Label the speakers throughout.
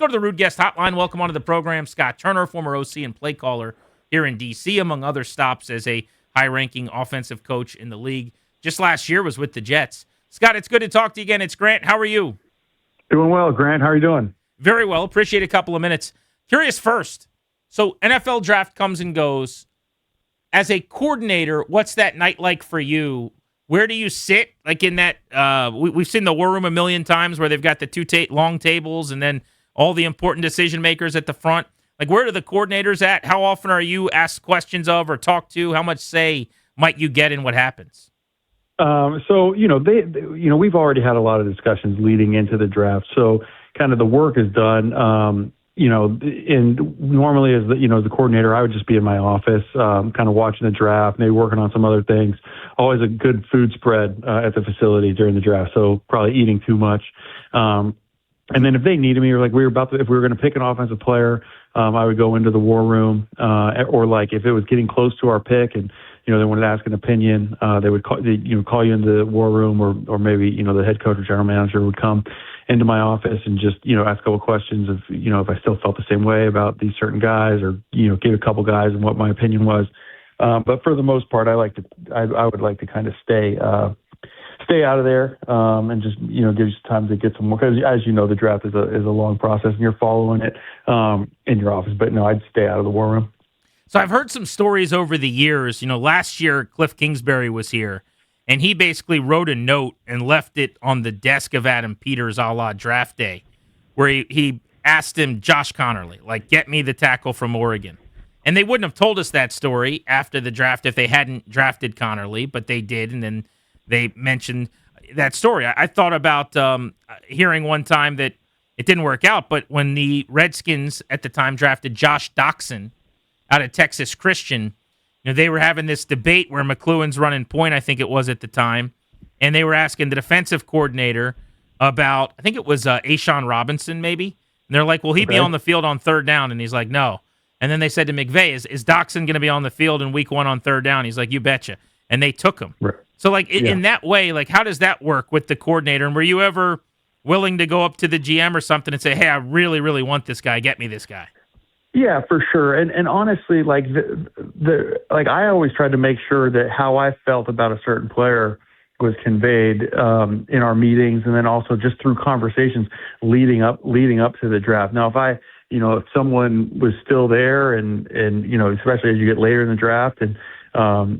Speaker 1: Go to the Rude Guest Hotline. Welcome onto the program, Scott Turner, former OC and play caller here in D.C., among other stops as a high-ranking offensive coach in the league. Just last year was with the Jets. Scott, it's good to talk to you again. It's Grant. How are you?
Speaker 2: Doing well, Grant. How are you doing?
Speaker 1: Very well. Appreciate a couple of minutes. Curious first. So NFL draft comes and goes. As a coordinator, what's that night like for you? Where do you sit? Like in that, we've seen the War Room a million times where they've got the long tables and then all the important decision makers at the front. Like, where are the coordinators at? How often are you asked questions of or talked to? How much say might you get in what happens?
Speaker 2: We've already had a lot of discussions leading into the draft. So kind of the work is done. And normally as the coordinator, I would just be in my office, kind of watching the draft, maybe working on some other things. Always a good food spread at the facility during the draft. So probably eating too much. And then if they needed me, or like if we were going to pick an offensive player, I would go into the war room, or like if it was getting close to our pick and, they wanted to ask an opinion, they would call you into the war room, or maybe, the head coach or general manager would come into my office and just, ask a couple questions of, if I still felt the same way about these certain guys, or, give a couple guys and what my opinion was. But for the most part, I would like to kind of stay out of there, and just, give you some time to get some more, because as you know, the draft is a long process and you're following it, in your office. But no, I'd stay out of the war room.
Speaker 1: So I've heard some stories over the years. Last year, Cliff Kingsbury was here, and he basically wrote a note and left it on the desk of Adam Peters a la draft day, where he asked him, Josh Connerly, like, get me the tackle from Oregon. And they wouldn't have told us that story after the draft if they hadn't drafted Connerly, but they did, and then they mentioned that story. I thought about hearing one time that it didn't work out, but when the Redskins at the time drafted Josh Doxson out of Texas Christian, they were having this debate where McLuhan's running point, I think it was at the time, and they were asking the defensive coordinator about, I think it was Ashawn Robinson maybe, and they're like, will he be on the field on third down? And he's like, no. And then they said to McVay, is Doxson going to be on the field in week 1 on third down? He's like, you betcha. And they took him.
Speaker 2: Right.
Speaker 1: So, like, in that way, like, how does that work with the coordinator? And were you ever willing to go up to the GM or something and say, hey, I really, really want this guy. Get me this guy.
Speaker 2: Yeah, for sure. And honestly, like I always tried to make sure that how I felt about a certain player was conveyed in our meetings, and then also just through conversations leading up to the draft. Now, if someone was still there and especially as you get later in the draft and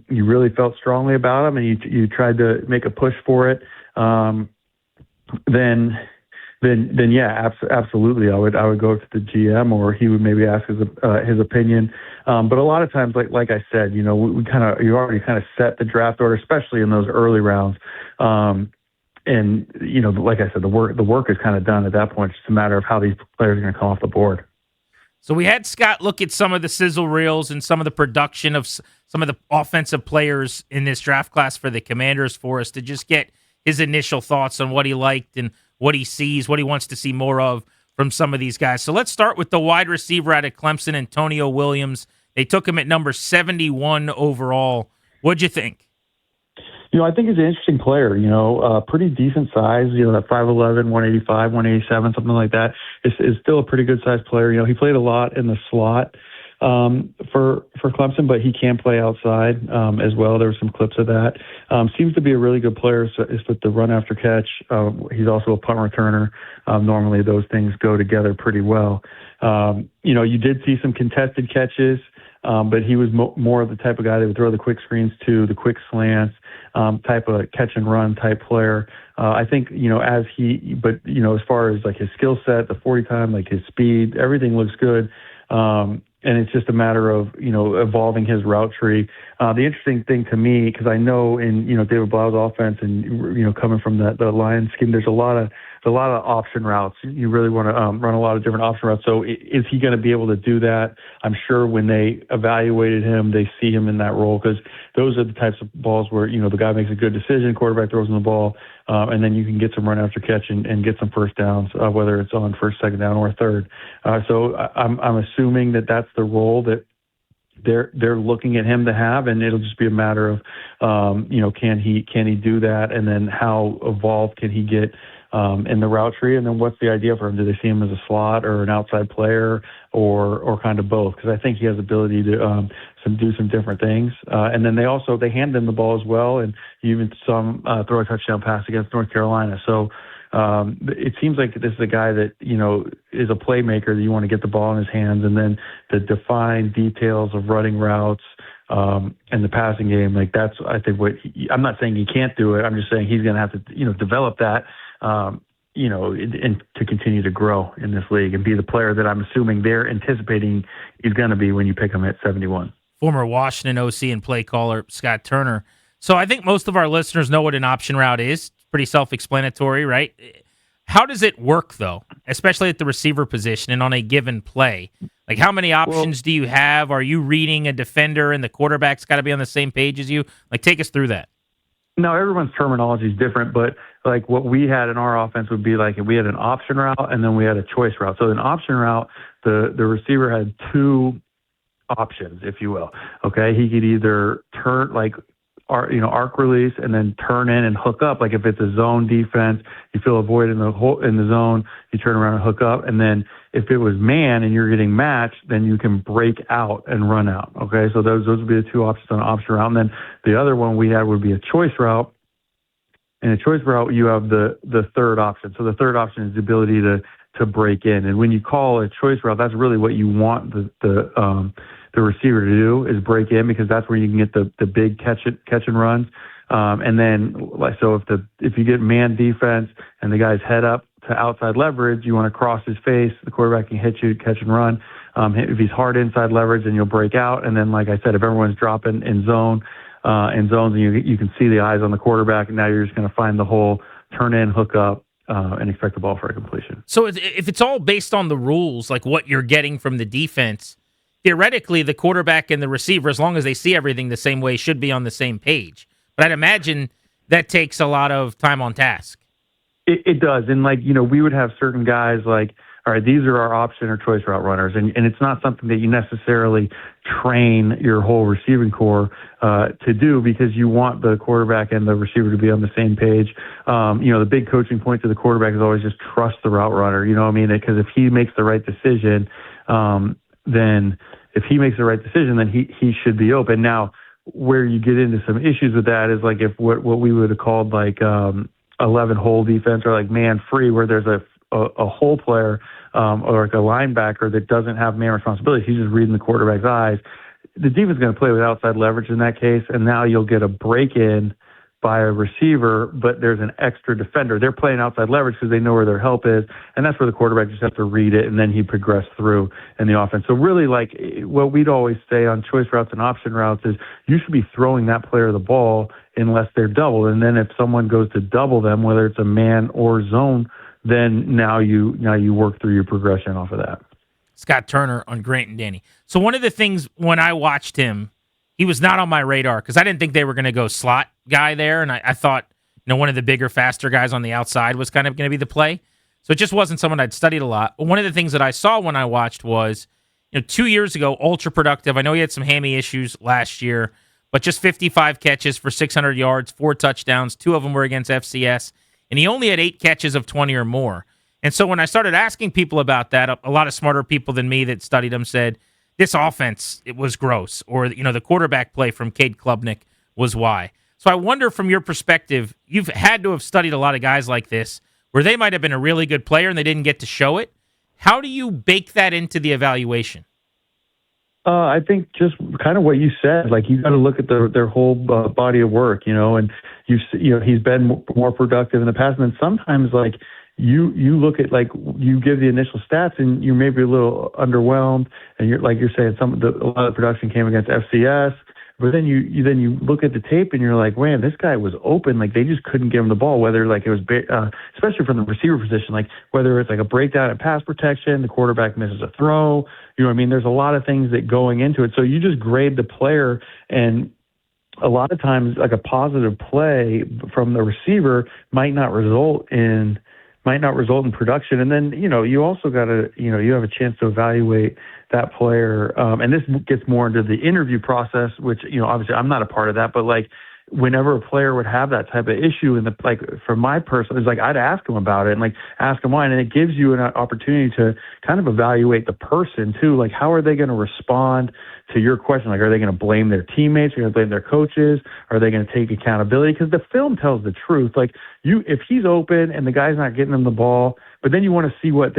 Speaker 2: you really felt strongly about them and you tried to make a push for it, then yeah, absolutely. I would go to the GM, or he would maybe ask his opinion. But a lot of times, like I said, you already kind of set the draft order, especially in those early rounds. And like I said, the work is kind of done at that point. It's just a matter of how these players are going to come off the board.
Speaker 1: So we had Scott look at some of the sizzle reels and some of the production of some of the offensive players in this draft class for the Commanders for us to just get his initial thoughts on what he liked and what he sees, what he wants to see more of from some of these guys. So let's start with the wide receiver out of Clemson, Antonio Williams. They took him at number 71 overall. What'd you think?
Speaker 2: I think he's an interesting player, pretty decent size, that 5'11", 185, 187, something like that. Is still a pretty good sized player. He played a lot in the slot for Clemson, but he can play outside as well. There were some clips of that. Seems to be a really good player. So is with the run after catch. He's also a punt returner. Normally those things go together pretty well. You did see some contested catches, but he was more of the type of guy that would throw the quick screens to the quick slants, type of catch and run type player. I think, as far as like his skill set, the 40 time, like his speed, everything looks good. And it's just a matter of, evolving his route tree. The interesting thing to me, because I know in, David Blau's offense and, coming from the Lions scheme, there's a lot of option routes. You really want to run a lot of different option routes. So is he going to be able to do that? I'm sure when they evaluated him, they see him in that role, because those are the types of balls where, the guy makes a good decision, quarterback throws in the ball, and then you can get some run after catch and get some first downs, whether it's on first, second down, or third. So I'm assuming that that's the role that they're looking at him to have, and it'll just be a matter of, can he do that, and then how evolved can he get in the route tree? And then what's the idea for him? Do they see him as a slot or an outside player or kind of both? Because I think he has ability to do some different things. And then they hand him the ball as well, and you even saw him throw a touchdown pass against North Carolina. So it seems like this is a guy that, is a playmaker that you want to get the ball in his hands, and then the defined details of running routes and the passing game. Like that's, I think I'm not saying he can't do it. I'm just saying he's going to have to, develop that, and to continue to grow in this league and be the player that I'm assuming they're anticipating he's going to be when you pick him at 71.
Speaker 1: Former Washington OC and play caller Scott Turner. So I think most of our listeners know what an option route is. Pretty self-explanatory, right? How does it work, though, especially at the receiver position and on a given play? Like, how many options do you have? Are you reading a defender and the quarterback's got to be on the same page as you? Like, take us through that.
Speaker 2: No, everyone's terminology is different, but like what we had in our offense would be like if we had an option route and then we had a choice route. So an option route, the receiver had two options, if you will. Okay, he could either turn arc release and then turn in and hook up. Like if it's a zone defense, you fill a void in the zone, you turn around and hook up. And then if it was man and you're getting matched, then you can break out and run out. Okay, so those would be the two options on an option route. And then the other one we had would be a choice route. In a choice route, you have the third option. So the third option is the ability to break in. And when you call a choice route, that's really what you want the receiver to do, is break in, because that's where you can get the big catch and runs. And then, so if you get man defense and the guy's head up to outside leverage, you want to cross his face. The quarterback can hit you, catch and run. If he's hard inside leverage, then you'll break out. And then, like I said, if everyone's dropping in zones, and you can see the eyes on the quarterback, and now you're just going to find the hole, turn in, hook up, and expect the ball for a completion.
Speaker 1: So if it's all based on the rules, like what you're getting from the defense, theoretically, the quarterback and the receiver, as long as they see everything the same way, should be on the same page. But I'd imagine that takes a lot of time on task.
Speaker 2: It does. And we would have certain guys like, all right, these are our option or choice route runners. And it's not something that you necessarily train your whole receiving core to do, because you want the quarterback and the receiver to be on the same page. The big coaching point to the quarterback is always just trust the route runner. You know what I mean? Because if he makes the right decision, then he should be open. Now, where you get into some issues with that is like if what we would have called 11 hole defense, or like man free, where there's a hole player or like a linebacker that doesn't have man responsibility. He's just reading the quarterback's eyes. The defense is going to play with outside leverage in that case, and now you'll get a break in by a receiver, but there's an extra defender. They're playing outside leverage because they know where their help is, and that's where the quarterback just has to read it, and then he progress through in the offense. So really, like what we'd always say on choice routes and option routes is you should be throwing that player the ball unless they're doubled, and then if someone goes to double them, whether it's a man or zone, then now you work through your progression off of that.
Speaker 1: Scott Turner on Grant and Danny. So one of the things when I watched him, he was not on my radar because I didn't think they were going to go slot guy there, and I thought one of the bigger, faster guys on the outside was kind of going to be the play. So it just wasn't someone I'd studied a lot. But one of the things that I saw when I watched was, 2 years ago, ultra productive. I know he had some hammy issues last year, but just 55 catches for 600 yards, 4 touchdowns. 2 of them were against FCS, and he only had 8 catches of 20 or more. And so when I started asking people about that, a lot of smarter people than me that studied him said, this offense, it was gross. Or, the quarterback play from Cade Klubnik was why. So I wonder, from your perspective, you've had to have studied a lot of guys like this where they might have been a really good player and they didn't get to show it. How do you bake that into the evaluation?
Speaker 2: I think just kind of what you said. Like, you got to look at their whole body of work, and he's been more productive in the past. And then sometimes, like, you look at, like, you give the initial stats and you're maybe a little underwhelmed, and you're saying a lot of the production came against FCS, but then you look at the tape and you're like, man, this guy was open. Like, they just couldn't give him the ball, whether like it was especially from the receiver position, like whether it's like a breakdown in pass protection, the quarterback misses a throw. You know what I mean? There's a lot of things that going into it. So you just grade the player, and a lot of times, like, a positive play from the receiver might not result in production. And then, you also got to, you have a chance to evaluate that player. And this gets more into the interview process, which, obviously I'm not a part of that, but like whenever a player would have that type of issue, and like for my person, it's like I'd ask him about it and like ask him why, and it gives you an opportunity to kind of evaluate the person too. Like, how are they going to respond to your question? Like, are they going to blame their teammates? Are they going to blame their coaches? Are they going to take accountability? Because the film tells the truth. Like, if he's open and the guy's not getting him the ball, but then you want to see what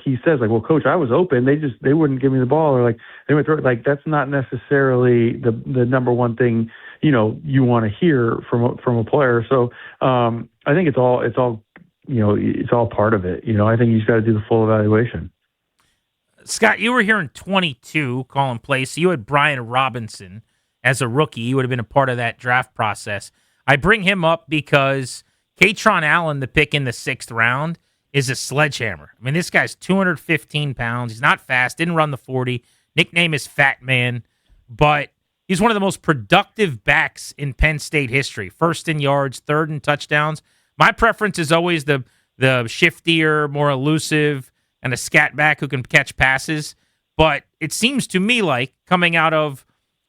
Speaker 2: he says. Like, well, coach, I was open. They wouldn't give me the ball, or like they would throw it. Like, that's not necessarily the number one thing you want to hear from a player. So I think it's all it's all part of it. I think you just got to do the full evaluation.
Speaker 1: Scott, you were here in 22 calling plays. So you had Brian Robinson as a rookie. You would have been a part of that draft process. I bring him up because Katron Allen, the pick in the 6th round, is a sledgehammer. I mean, this guy's 215 pounds. He's not fast, didn't run the 40. Nickname is Fat Man, but he's one of the most productive backs in Penn State history. 1st in yards, 3rd in touchdowns. My preference is always the shiftier, more elusive, and a scat back who can catch passes. But it seems to me like, coming out of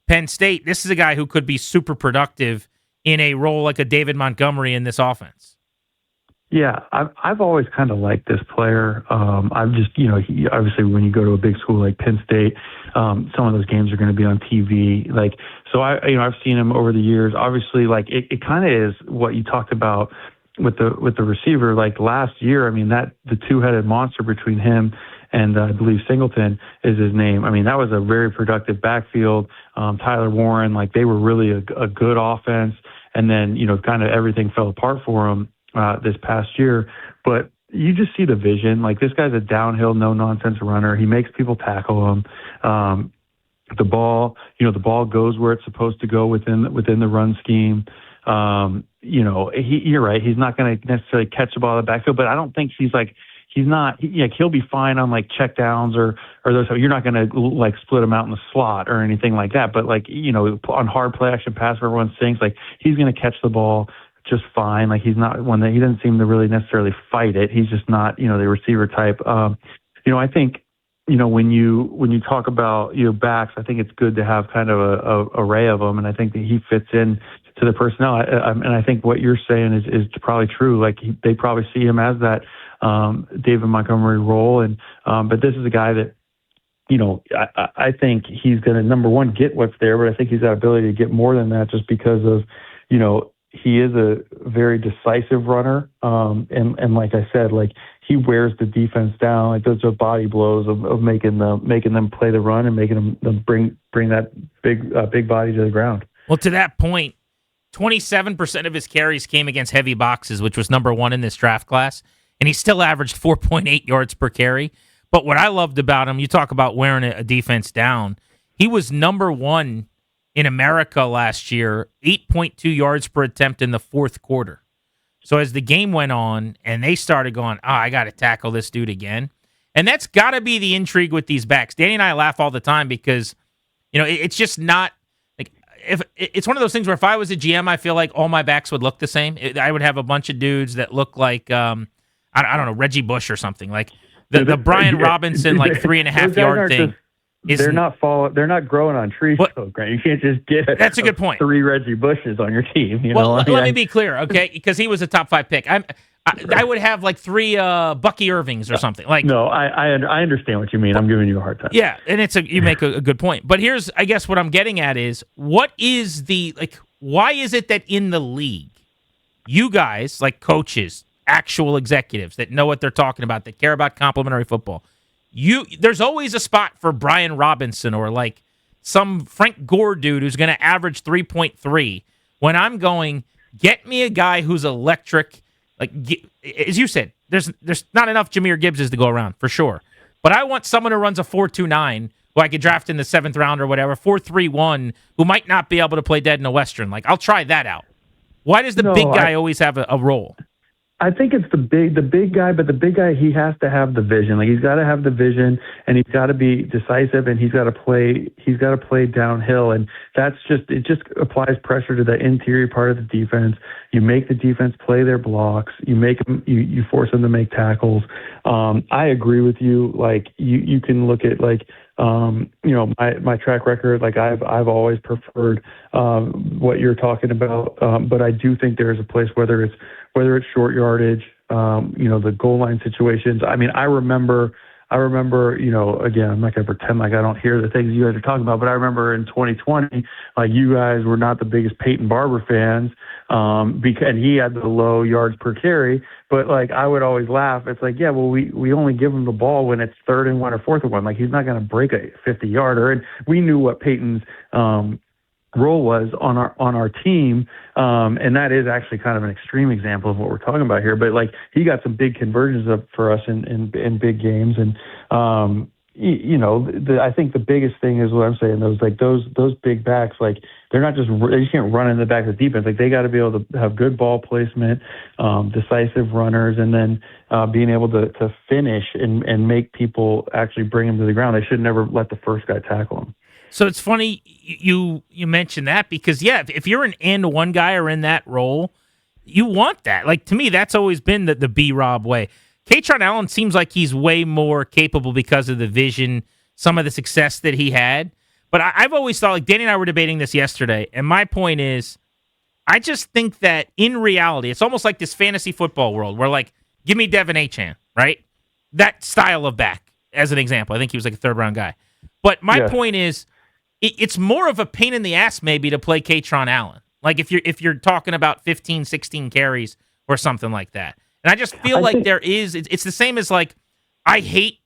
Speaker 1: Penn State, this is a guy who could be super productive in a role like a David Montgomery in this offense.
Speaker 2: Yeah, I've always kind of liked this player. I've just, obviously when you go to a big school like Penn State, some of those games are going to be on TV. Like, so I've seen him over the years. Obviously, like it kind of is what you talked about with the receiver. Like last year, I mean, that the 2-headed monster between him and I believe Singleton is his name. I mean, that was a very productive backfield. Tyler Warren, like they were really a good offense. And then, kind of everything fell apart for him this past year. But you just see the vision. Like, this guy's a downhill, no-nonsense runner. He makes people tackle him. The ball goes where it's supposed to go within the run scheme. You're right. He's not going to necessarily catch the ball in the backfield, but I don't think he'll be fine on like check downs or those. You're not going to like split him out in the slot or anything like that. But like, on hard play action pass where everyone thinks like he's going to catch the ball just fine. Like, he's not one that he doesn't seem to really necessarily fight it. He's just not, the receiver type. I think, when you talk about, backs, I think it's good to have kind of a array of them. And I think that he fits in to the personnel. And I think what you're saying is probably true. Like, they probably see him as that David Montgomery role. And, but this is a guy that, I think he's going to, number one, get what's there, but I think he's got ability to get more than that just because of, he is a very decisive runner. And like I said, like, he wears the defense down. Like, those are body blows of making them play the run and making them bring that big body to the ground.
Speaker 1: Well, to that point, 27% of his carries came against heavy boxes, which was number 1 in this draft class, and he still averaged 4.8 yards per carry. But what I loved about him, you talk about wearing a defense down, he was number 1 in America last year, 8.2 yards per attempt in the 4th quarter. So as the game went on and they started going, I got to tackle this dude again. And that's got to be the intrigue with these backs. Danny and I laugh all the time because, it's just not like, if it's one of those things where if I was a GM, I feel like all my backs would look the same. I would have a bunch of dudes that look like, I don't know, Reggie Bush or something. Like the Brian Robinson, like 3.5 yard thing.
Speaker 2: They're not growing on trees, though, Grant. You can't just get
Speaker 1: that's a good point.
Speaker 2: 3 Reggie Bushes on your team.
Speaker 1: Let me be clear, okay? Because he was a top 5 pick. I would have like 3 Bucky Irvings or something. Like,
Speaker 2: no, I understand what you mean. I'm giving you a hard time.
Speaker 1: Yeah, and you make a good point. But here's, I guess, what I'm getting at is, what is why is it that in the league, you guys, like coaches, actual executives that know what they're talking about, that care about complimentary football, there's always a spot for Brian Robinson or like some Frank Gore dude who's going to average 3.3 when I'm going, get me a guy who's electric. Like, as you said, there's not enough Jahmyr Gibbses to go around for sure. But I want someone who runs a 4.29 who I could draft in the 7th round or whatever, 4.31, who might not be able to play dead in a Western. Like, I'll try that out. Why does the big guy always have a role?
Speaker 2: I think it's the big guy, but the big guy, he has to have the vision. Like, he's got to have the vision, and he's got to be decisive, and he's got to play downhill, and it just applies pressure to the interior part of the defense. You make the defense play their blocks. You force them to make tackles. I agree with you. Like you can look at like my track record. Like I've always preferred what you're talking about, but I do think there is a place whether it's short yardage, the goal line situations. I mean, I remember, again, I'm not going to pretend like I don't hear the things you guys are talking about, but I remember in 2020, like you guys were not the biggest Peyton Barber fans, and he had the low yards per carry, but like I would always laugh. It's like, yeah, well, we only give him the ball when it's 3rd and 1 or 4th and 1. Like he's not going to break a 50-yarder, and we knew what Peyton's role was on our team, and that is actually kind of an extreme example of what we're talking about here. But like he got some big conversions up for us in big games, and I think the biggest thing is what I'm saying. Those big backs, like they just can't run in the back of the defense. Like they got to be able to have good ball placement, decisive runners, and then being able to finish and make people actually bring them to the ground. They should never let the first guy tackle them.
Speaker 1: So it's funny you mentioned that because, yeah, if you're an and one guy or in that role, you want that. Like, to me, that's always been the B-Rob way. Kaytron Allen seems like he's way more capable because of the vision, some of the success that he had. But I've always thought, like Danny and I were debating this yesterday, and my point is I just think that in reality, it's almost like this fantasy football world where, like, give me Devin Achane, right? That style of back, as an example. I think he was like a 3rd-round guy. But my point is, it's more of a pain in the ass maybe to play Kaytron Allen. Like if you're talking about 15, 16 carries or something like that. And I just feel like it's the same as like I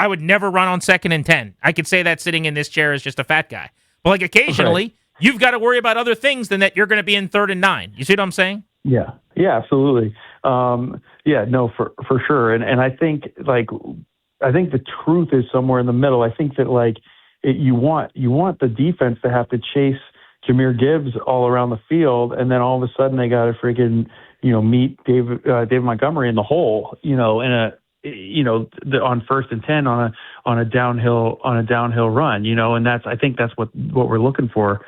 Speaker 1: would never run on 2nd and 10. I could say that sitting in this chair is just a fat guy. But like occasionally you've got to worry about other things than that you're going to be in 3rd and 9. You see what I'm saying?
Speaker 2: Yeah. Yeah, absolutely. No, for sure. And I think the truth is somewhere in the middle. I think that you want the defense to have to chase Jahmyr Gibbs all around the field, and then all of a sudden they got to freaking meet David Montgomery in the hole, on 1st and 10 on a downhill run, and I think that's what we're looking for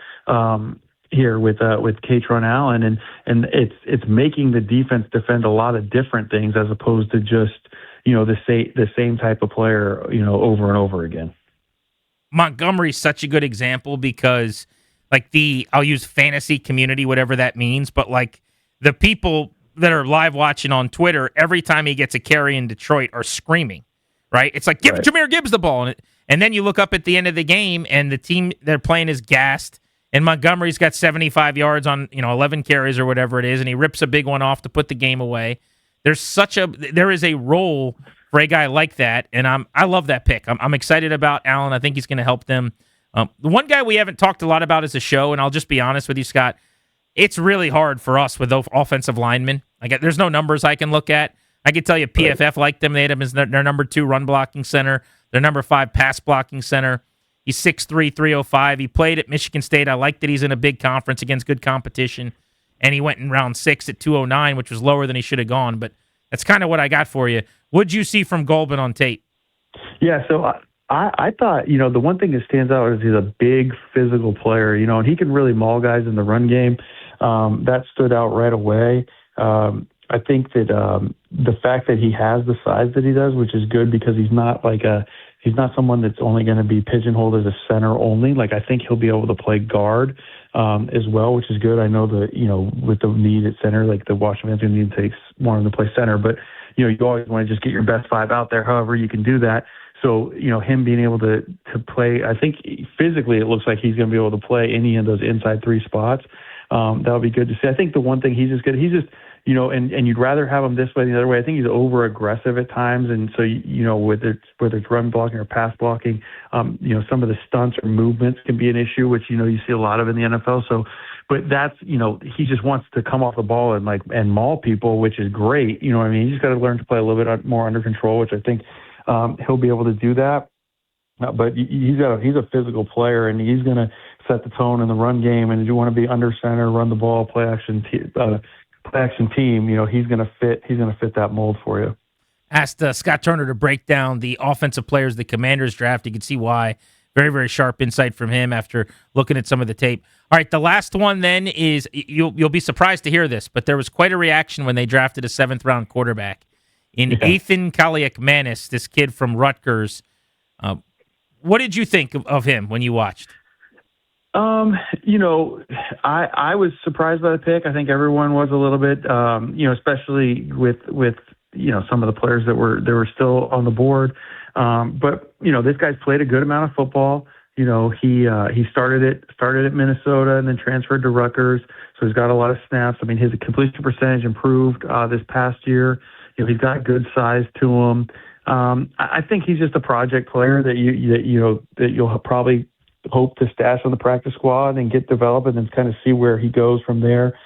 Speaker 2: here with Kaytron Allen, and it's making the defense defend a lot of different things as opposed to just the same type of player over and over again.
Speaker 1: Montgomery's such a good example because like I'll use fantasy community, whatever that means, but like the people that are live watching on Twitter, every time he gets a carry in Detroit are screaming, right? It's like, give Jahmyr Gibbs the ball. And then you look up at the end of the game and the team they're playing is gassed and Montgomery's got 75 yards on, 11 carries or whatever it is. And he rips a big one off to put the game away. There is a role for a guy like that, and I love that pick. I'm excited about Allen. I think he's going to help them. The one guy we haven't talked a lot about as a show, and I'll just be honest with you, Scott, it's really hard for us with those offensive linemen. There's no numbers I can look at. I can tell you PFF liked them. They had him as their number 2 run blocking center, their number 5 pass blocking center. He's 6'3", 305. He played at Michigan State. I like that he's in a big conference against good competition, and he went in round 6 at 209, which was lower than he should have gone, but that's kind of what I got for you. What'd you see from Golban on tape?
Speaker 2: Yeah, so I thought, the one thing that stands out is he's a big physical player, and he can really maul guys in the run game. That stood out right away. I think that the fact that he has the size that he does, which is good because he's not someone that's only going to be pigeonholed as a center only. Like I think he'll be able to play guard as well, which is good. I know that, with the need at center, like the Washington Redskins want him to play center, but you always want to just get your best 5 out there, however you can do that. So, him being able to play, I think physically it looks like he's going to be able to play any of those inside 3 spots. That'll be good to see. I think the one thing he's just good, and you'd rather have him this way than the other way. I think he's over aggressive at times. And so, whether it's run blocking or pass blocking, some of the stunts or movements can be an issue, which, you see a lot of in the NFL. So, but that's, he just wants to come off the ball and maul people, which is great. You know what I mean? He's just got to learn to play a little bit more under control, which I think he'll be able to do that. But he's a physical player, and he's going to set the tone in the run game. And if you want to be under center, run the ball, play action team, he's going to fit that mold for you.
Speaker 1: Asked Scott Turner to break down the offensive players the Commanders draft. You can see why. Very, very sharp insight from him after looking at some of the tape. All right, the last one then is you'll be surprised to hear this, but there was quite a reaction when they drafted a 7th-round quarterback in
Speaker 2: Yeah.
Speaker 1: Ethan Kaliakmanis, this kid from Rutgers. What did you think of him when you watched?
Speaker 2: You know, I was surprised by the pick. I think everyone was a little bit, you know, especially with you know some of the players that were still on the board. But you know, this guy's played a good amount of football. You know, he started at Minnesota and then transferred to Rutgers, so he's got a lot of snaps. I mean, his completion percentage improved this past year. You know, he's got good size to him. I think he's just a project player that you'll probably hope to stash on the practice squad and get developed and then kind of see where he goes from there.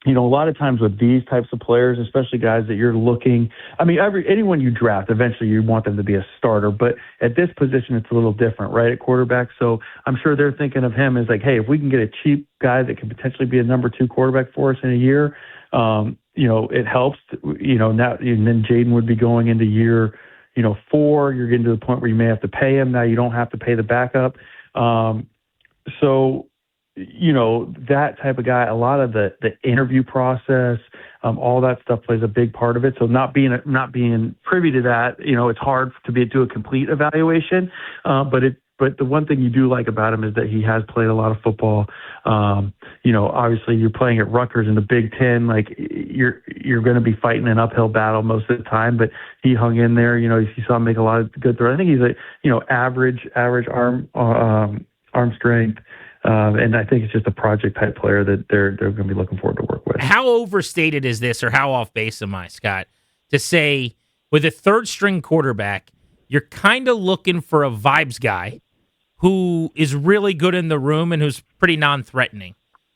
Speaker 2: You know, a lot of times with these types of players, especially guys that you're looking, I mean, anyone you draft, eventually you want them to be a starter, but at this position, it's a little different, right, at quarterback. So I'm sure they're thinking of him as like, hey, if we can get a cheap guy that can potentially be a number 2 quarterback for us in a year, you know, it helps, you know, now, and then Jaden would be going into year, you know, 4, you're getting to the point where you may have to pay him. Now you don't have to pay the backup. So, you know, that type of guy, a lot of the interview process, all that stuff plays a big part of it. So not being privy to that, you know, it's hard to do a complete evaluation. But the one thing you do like about him is that he has played a lot of football. You know, obviously you're playing at Rutgers in the Big Ten, like you're going to be fighting an uphill battle most of the time, but he hung in there. You know, you saw him make a lot of good throws. I think he's average arm strength. And I think it's just a project type player that they're going to be looking forward to work with.
Speaker 1: How overstated is this, or how off base am I, Scott, to say with a 3rd-string quarterback, you're kind of looking for a vibes guy who is really good in the room and who's pretty non-threatening.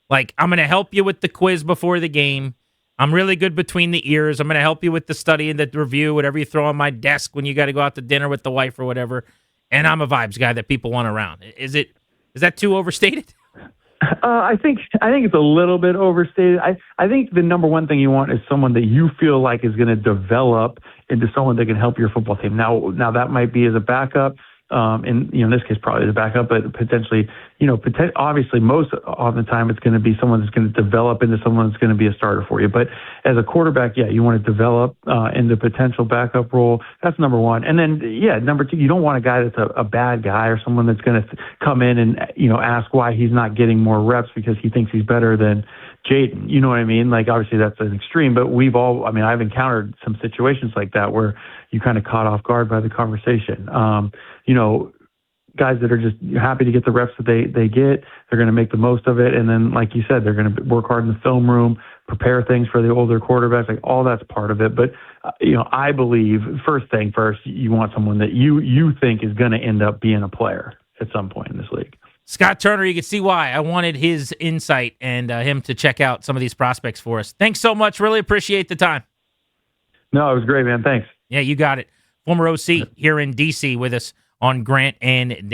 Speaker 1: Like, I'm going to help you with the quiz before the game. I'm really good between the ears. I'm going to help you with the study and the review, whatever you throw on my desk when you got to go out to dinner with the wife or whatever. And I'm a vibes guy that people want around. Is that too overstated?
Speaker 2: I think it's a little bit overstated. I think the number one thing you want is someone that you feel like is going to develop into someone that can help your football team. Now that might be as a backup. And you know, in this case, probably the backup, but potentially, you know, obviously, most of the time, it's going to be someone that's going to develop into someone that's going to be a starter for you. But as a quarterback, yeah, you want to develop into potential backup role. That's number one. And then, yeah, number 2, you don't want a guy that's a bad guy or someone that's going to come in and, you know, ask why he's not getting more reps because he thinks he's better than Jaden. You know what I mean? Like, obviously, that's an extreme, but I've encountered some situations like that where you kind of caught off guard by the conversation. You know, guys that are just happy to get the reps that they get, they're going to make the most of it. And then, like you said, they're going to work hard in the film room, prepare things for the older quarterbacks. Like, all that's part of it. But, you know, I believe first, you want someone that you think is going to end up being a player at some point in this league.
Speaker 1: Scott Turner, you can see why I wanted his insight and him to check out some of these prospects for us. Thanks so much. Really appreciate the time.
Speaker 2: No, it was great, man. Thanks.
Speaker 1: Yeah, you got it. Former OC here in D.C. with us on Grant and Dan.